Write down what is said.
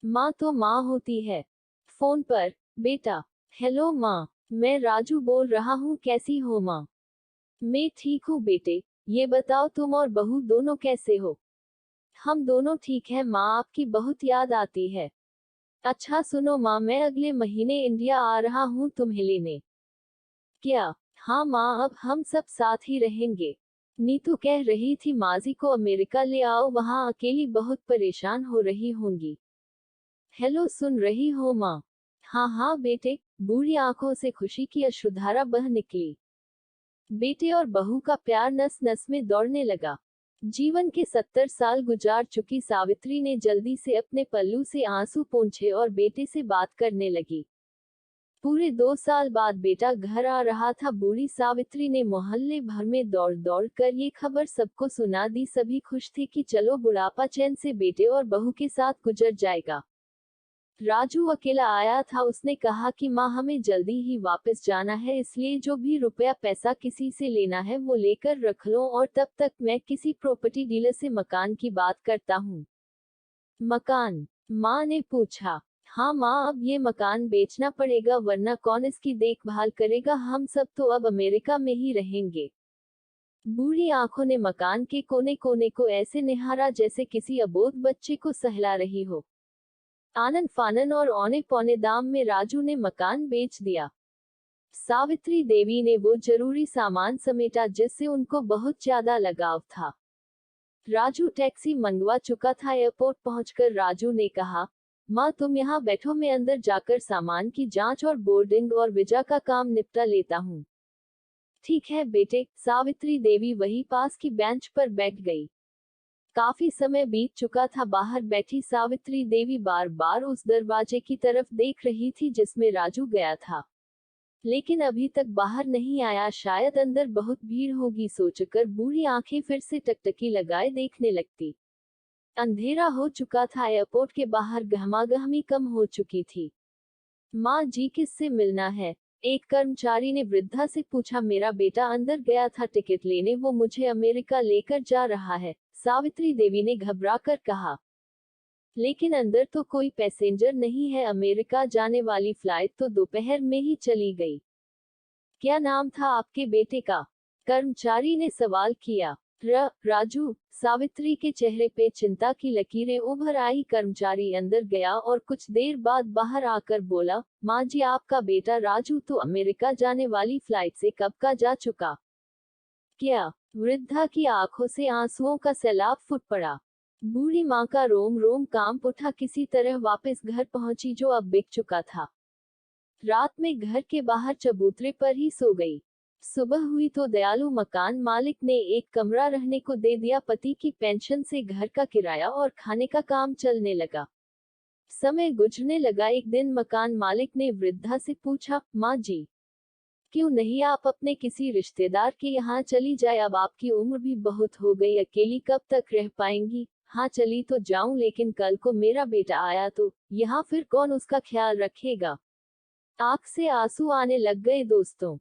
माँ तो माँ होती है। फोन पर, बेटा। हेलो माँ, मैं राजू बोल रहा हूँ, कैसी हो माँ? मैं ठीक हूँ बेटे। ये बताओ तुम और बहू दोनों कैसे हो? हम दोनों ठीक है माँ, आपकी बहुत याद आती है। अच्छा सुनो माँ, मैं अगले महीने इंडिया आ रहा हूँ तुम्हें लेने। क्या? हाँ माँ, अब हम सब साथ ही रहेंगे। नीतू कह रही थी माजी को अमेरिका ले आओ, वहाँ अकेली बहुत परेशान हो रही होंगी। हेलो, सुन रही हो माँ? हाँ हाँ बेटे। बूढ़ी आंखों से खुशी की अश्रुधारा बह निकली। बेटे और बहू का प्यार नस नस में दौड़ने लगा। जीवन के 70 साल गुजार चुकी सावित्री ने जल्दी से अपने पल्लू से आंसू पोंछे और बेटे से बात करने लगी। पूरे 2 साल बाद बेटा घर आ रहा था। बूढ़ी सावित्री ने मोहल्ले भर में दौड़ दौड़ कर ये खबर सबको सुना दी। सभी खुश थे कि चलो बुढ़ापा चैन से बेटे और बहू के साथ गुजर जाएगा। राजू अकेला आया था। उसने कहा कि माँ, हमें जल्दी ही वापस जाना है, इसलिए जो भी रुपया पैसा किसी से लेना है वो लेकर रख लो, और तब तक मैं किसी प्रॉपर्टी डीलर से मकान की बात करता हूँ। मकान? माँ ने पूछा। हाँ माँ, अब ये मकान बेचना पड़ेगा, वरना कौन इसकी देखभाल करेगा? हम सब तो अब अमेरिका में ही रहेंगे। बूढ़ी आंखों ने मकान के कोने कोने को ऐसे निहारा जैसे किसी अबोध बच्चे को सहला रही हो। आनन फानन और औने पौने दाम में राजू ने मकान बेच दिया। सावित्री देवी ने वो जरूरी सामान समेटा जिससे उनको बहुत ज्यादा लगाव था। राजू टैक्सी मंगवा चुका था। एयरपोर्ट पहुंचकर राजू ने कहा, माँ तुम यहाँ बैठो, मैं अंदर जाकर सामान की जांच और बोर्डिंग और वीजा का काम निपटा लेता हूँ। ठीक है बेटे। सावित्री देवी वही पास की बेंच पर बैठ गई। काफी समय बीत चुका था। बाहर बैठी सावित्री देवी बार बार उस दरवाजे की तरफ देख रही थी जिसमें राजू गया था, लेकिन अभी तक बाहर नहीं आया। शायद अंदर बहुत भीड़ होगी सोचकर बूढ़ी आंखें फिर से टकटकी लगाए देखने लगती। अंधेरा हो चुका था। एयरपोर्ट के बाहर गहमागहमी कम हो चुकी थी। माँ जी, किससे मिलना है? एक कर्मचारी ने वृद्धा से पूछा। मेरा बेटा अंदर गया था टिकट लेने, वो मुझे अमेरिका लेकर जा रहा है, सावित्री देवी ने घबराकर कहा। लेकिन अंदर तो कोई पैसेंजर नहीं है, अमेरिका जाने वाली फ्लाइट तो दोपहर में ही चली गई। क्या नाम था आपके बेटे का? कर्मचारी ने सवाल किया। राजू। सावित्री के चेहरे पे चिंता की लकीरें उभर आई। कर्मचारी अंदर गया और कुछ देर बाद बाहर आकर बोला, माँ जी, आपका बेटा राजू तो अमेरिका जाने वाली फ्लाइट से कब का जा चुका। क्या? वृद्धा की आंखों से आंसुओं का सैलाब फूट पड़ा। बूढ़ी माँ का रोम रोम कांप उठा। किसी तरह वापस घर पहुंची जो अब बिक चुका था। रात में घर के बाहर चबूतरे पर ही सो गई। सुबह हुई तो दयालु मकान मालिक ने एक कमरा रहने को दे दिया। पति की पेंशन से घर का किराया और खाने का काम चलने लगा। समय गुजरने लगा। एक दिन मकान मालिक ने वृद्धा से पूछा, माँ जी, क्यों नहीं आप अपने किसी रिश्तेदार के यहाँ चली जाए? अब आपकी उम्र भी बहुत हो गई, अकेली कब तक रह पाएंगी? हाँ चली तो जाऊं, लेकिन कल को मेरा बेटा आया तो यहाँ फिर कौन उसका ख्याल रखेगा? आंख से आंसू आने लग गए दोस्तों।